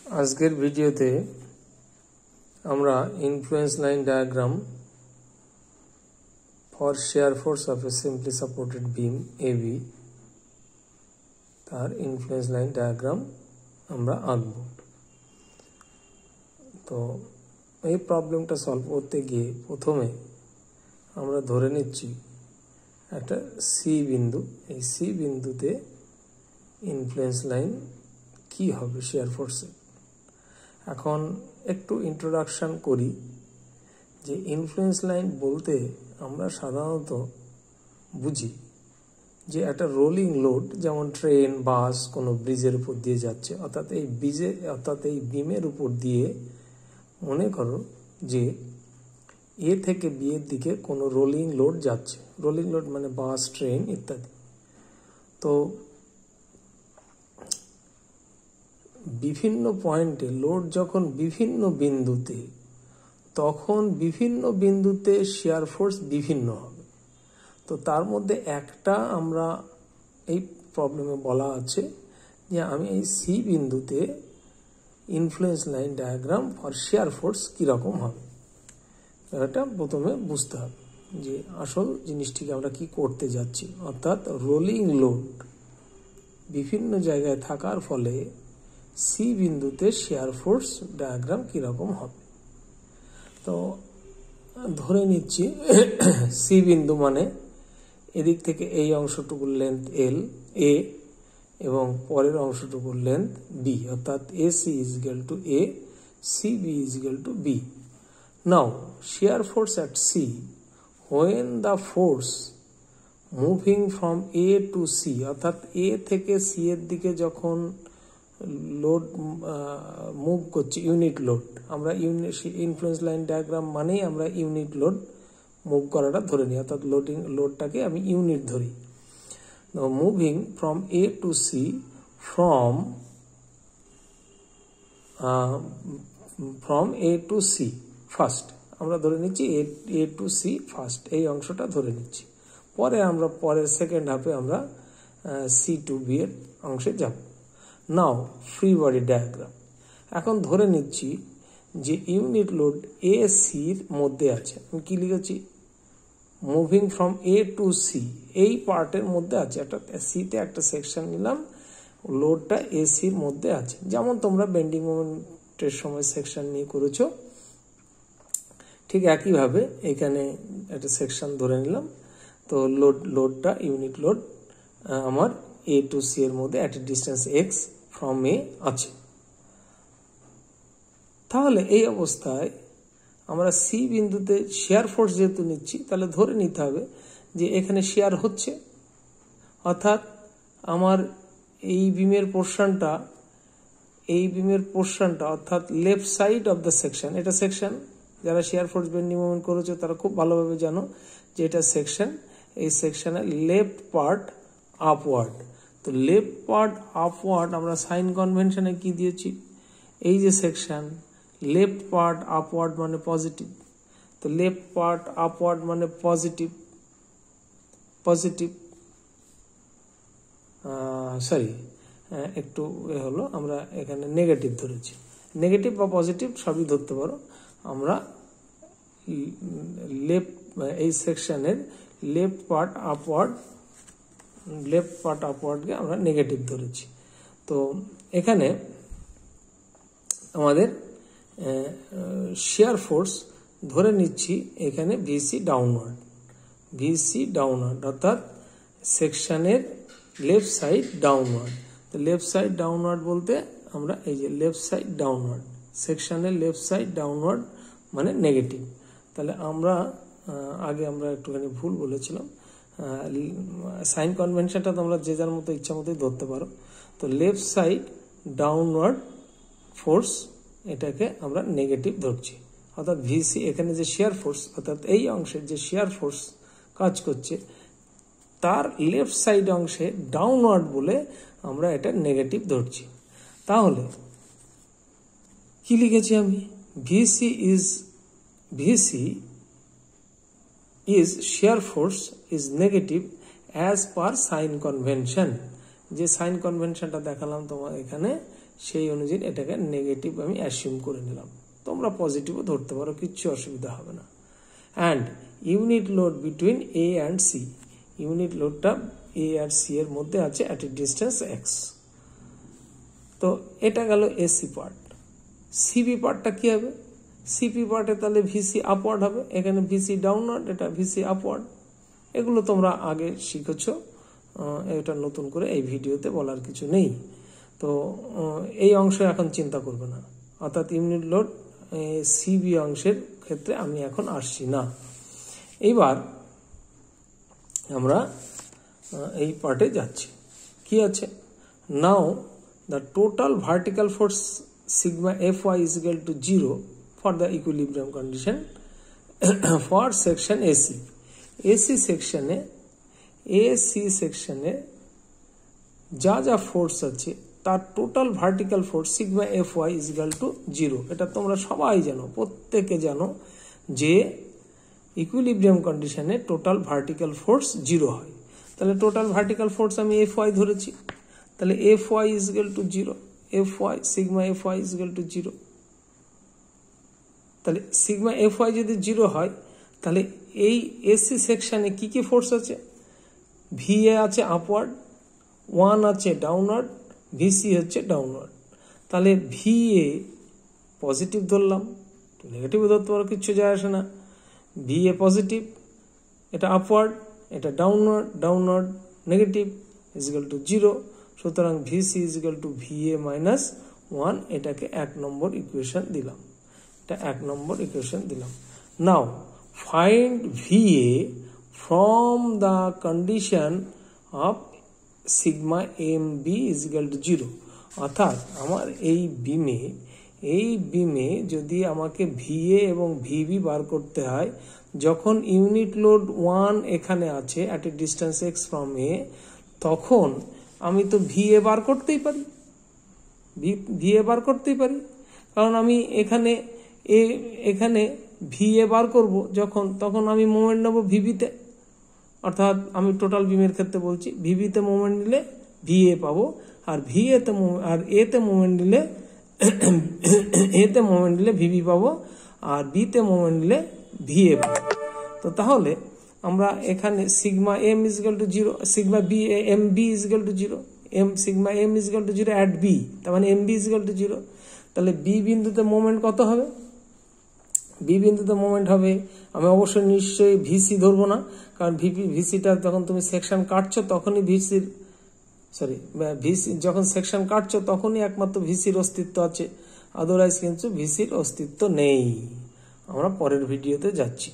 আজকের ভিডিওতে আমরা influence line diagram for shear force of a simply supported beam AB তার ইনফ্লুয়েন্স লাইন ডায়াগ্রাম আমরা আঁকব। তো এই প্রবলেমটা সলভ করতে গিয়ে প্রথমে আমরা ধরে নিচ্ছি একটা সি বিন্দু, এই সি বিন্দুতে ইনফ্লুয়েন্স লাইন কি হবে shear ফোর্সে। এখন একটু ইন্ট্রোডাকশন করি যে ইনফ্লুয়েন্স লাইন বলতে আমরা সাধারণত বুঝি যে একটা রোলিং লোড, যেমন ট্রেন, বাস কোনো ব্রিজের উপর দিয়ে যাচ্ছে, অর্থাৎ এই বিমের উপর দিয়ে মনে করো যে এ থেকে বি এর দিকে কোনো রোলিং লোড যাচ্ছে। রোলিং লোড মানে বাস, ট্রেন ইত্যাদি। তো বিভিন্ন পয়েন্টে লোড যখন বিভিন্ন বিন্দুতে, তখন বিভিন্ন বিন্দুতে শিয়ার ফোর্স বিভিন্ন হবে। তো তার মধ্যে একটা আমরা এই প্রবলেমে বলা আছে যে আমি এই সি বিন্দুতে influence line diagram for shear force কীরকম হবে, এটা প্রথমে বুঝতে হবে যে আসল জিনিসটিকে আমরা কি করতে যাচ্ছি। অর্থাৎ রোলিং লোড বিভিন্ন জায়গায় থাকার ফলে সি বিন্দুতে শিয়ার ফোর্স ডায়াগ্রাম কীরকম হবে। তো ধরে নিচ্ছি সি বিন্দু মানে এদিক থেকে এই অংশটুকুর লেন্থ এল এ এবং পরের অংশটুকুর লেন্থ বি, অর্থাৎ A C is equal to A, C B is equal to B. Now shear force at C when the force moving from A to C, অর্থাৎ এ থেকে সি এর দিকে যখন লোড মুভ করছে, unit load, আমরা influence line diagram মানেই আমরা unit load move করাটা ধরে নিই, অর্থাৎ লোডটাকে আমি ইউনিট ধরি। Moving from A to C, from A to C first আমরা ধরে নিচ্ছি, এ টু সি ফার্স্ট এই অংশটা ধরে নিচ্ছি। পরে আমরা পরের সেকেন্ড হাফে আমরা সি টু বি এর অংশে যাব। নাও ফ্রি বডি ডায়াগ্রাম। এখন ধরে নিচ্ছি যে ইউনিট লোড এ সির মধ্যে আছে। আমি কি লিখেছি? Moving from A to C, এই পার্টের মধ্যে আছে। একটা সিতে একটা সেকশন নিলাম, লোডটা এ সির মধ্যে আছে। যেমন তোমরা বেন্ডিং মোমেন্টের সময় সেকশন নিয়ে করেছো, ঠিক একইভাবে এখানে একটা সেকশন ধরে নিলাম। তো লোডটা ইউনিট লোড আমার এ টু সি এর মধ্যে একটা ডিস্টেন্স এক্স ফ্রম এ আছে। তাহলে এই অবস্থায় আমরা সি বিন্দুতে শিয়ার ফোর্স যেহেতু নিচ্ছি, তাহলে ধরে নিতে হবে যে এখানে শিয়ার হচ্ছে। অর্থাৎ আমার এই বিমের পোর্শনটা অর্থাৎ left side of the section, এটা সেকশন, যারা শিয়ার ফোর্স বেন্ডিং মোমেন্ট করেছো তারা খুব ভালোভাবে জানো যে এটা সেকশন। এই সেকশনের লেফট পার্ট আপওয়ার্ড। তো লেফট পার্ট আপওয়ার্ড আমরা সাইন কনভেনশনে কি দিয়েছি? এই যে সেকশন, লেফট পার্ট আপওয়ার্ড মানে পজিটিভ। তো লেফট পার্ট আপওয়ার্ড মানে পজিটিভ, একটু হলো, আমরা এখানে নেগেটিভ ধরেছি। নেগেটিভ বা পজিটিভ সবই ধরতে পারো। আমরা এই সেকশনের লেফট পার্ট আপওয়ার্ডকে আমরা নেগেটিভ ধরেছি। তো এখানে আমাদের শিয়ার ফোর্স ধরে নিচ্ছি এখানে ভিসি ডাউনওয়ার্ড, অর্থাৎ সেকশনের লেফট সাইড ডাউনওয়ার্ড। তো লেফট সাইড ডাউনওয়ার্ড বলতে আমরা এই যে লেফট সাইড ডাউনওয়ার্ড, সেকশনের লেফট সাইড ডাউনওয়ার্ড মানে নেগেটিভ। তাহলে আমরা আমরা একটুখানি ভুল বলেছিলাম, সাইন কনভেনশনটা তোমরা যে যার মতো ইচ্ছা মতোই ধরতে পারো। তো লেফট সাইড ডাউনওয়ার্ড ফোর্স, এটাকে আমরা নেগেটিভ ধরছি। অর্থাৎ ভিসি, এখানে যে শিয়ার ফোর্স, অর্থাৎ এই অংশের যে শিয়ার ফোর্স কাজ করছে তার লেফট সাইড অংশে ডাউনওয়ার্ড বলে আমরা এটা নেগেটিভ ধরছি। তাহলে কি লিখেছি আমি? VC is shear force is negative as per sign convention, যে সাইন কনভেনশনটা দেখালাম তোমার এখানে, সেই অনুযায়ী এটাকে নেগেটিভ আমি অ্যাসিউম করে নিলাম। তোমরা পজিটিভও ধরতে পারো, কিচ্ছু অসুবিধা হবে না। And unit load between A and C, unit লোডটা এ আর সি এর মধ্যে আছে অ্যাট এ ডিস্টেন্স এক্স। তো এটা গেল এসি পার্ট। সিবি পার্টটা কি হবে? সিপি পার্টে তাহলে ভিসি আপওয়ার্ড হবে, এখানে ভিসি ডাউনওয়ার্ড, এটা ভিসি আপওয়ার্ড। এগুলো তোমরা আগে শিখেছ, এটা নতুন করে এই ভিডিওতে বলার কিছু নেই। তো এই অংশে এখন চিন্তা করবে না, অর্থাৎ ইউনিট লোড সিবি অংশের ক্ষেত্রে আমি এখন আসছি না। এইবার আমরা এই পার্টে যাচ্ছি। কি আছে? Now the total vertical force sigma Fy is equal to 0 for the equilibrium condition for section AC. AC সেকশনে যা যা ফোর্স আছে তার total vertical force sigma Fy is equal to 0। এটা তোমরা সবাই জানো, প্রত্যেকে জানো যে ইকুইলিব্রিয়াম কন্ডিশনে টোটাল ভার্টিক্যাল ফোর্স 0 হয়। তাহলে টোটাল ভার্টিক্যাল ফোর্স আমি Fy ধরেছি, তাহলে Fy is equal to 0, Fy sigma Fy is equal to 0। তাহলে সিগমা Fy যদি 0 হয়, তাহলে এই এসি সেকশনে কি কি ফোর্স আছে? VA আছে আপওয়ার্ড, 1 আছে ডাউনওয়ার্ড, VC হচ্ছে ডাউনওয়ার্ড। তাহলে VA পজিটিভ ধরলাম, নেগেটিভ ধরতে পারো, কিচ্ছু যায় আসে না। VA পজিটিভ, এটা আপওয়ার্ড, এটা downward, downward negative is equal two 0। সুতরাং VC is equal two VA minus 1, এটাকে 1 নম্বর ইকুয়েশন দিলাম। এটা 1 নম্বর ইকুয়েশন দিলাম। নাও find VA from the condition of sigma MB is equal two 0। অর্থাৎ আমার এই বিমে যদি আমাকে VA এবং VB বার করতে হয়, যখন ইউনিট লোড 1 এখানে আছে at a distance x from A, তখন আমি তো VA বার করতেই পারি, কারণ আমি এখানে VA বার করব যখন, তখন আমি মোমেন্ট নেব ভিবিতে। অর্থাৎ আমি টোটাল বিমের ক্ষেত্রে বলছি, ভিবিতে মোমেন্ট নিলে VA পাবো, আর এতে মোমেন্ট নিলে ভিবি পাবো, আর বিতে মোমেন্ট নিলে VA পাবো। তো তাহলে আমরা এখানে sigma M is equal two 0, sigma MB is equal two 0, sigma M is equal two 0 at B, তার মানে MB ইজ ইকুয়াল টু 0। তাহলে বি বিন্দুতে মোমেন্ট কত হবে? বি বিন্দুতে মোমেন্ট হবে, আমি অবশ্যই নিশ্চয়ই ভিসি ধরবো না, কারণ ভিসিটা যখন তুমি সেকশন কাটছো তখনই যখন সেকশন কাটছো তখনই একমাত্র ভিসির অস্তিত্ব আছে, আদারওয়াইজ কিন্তু ভিসির অস্তিত্ব নেই। আমরা পরের ভিডিওতে যাচ্ছি।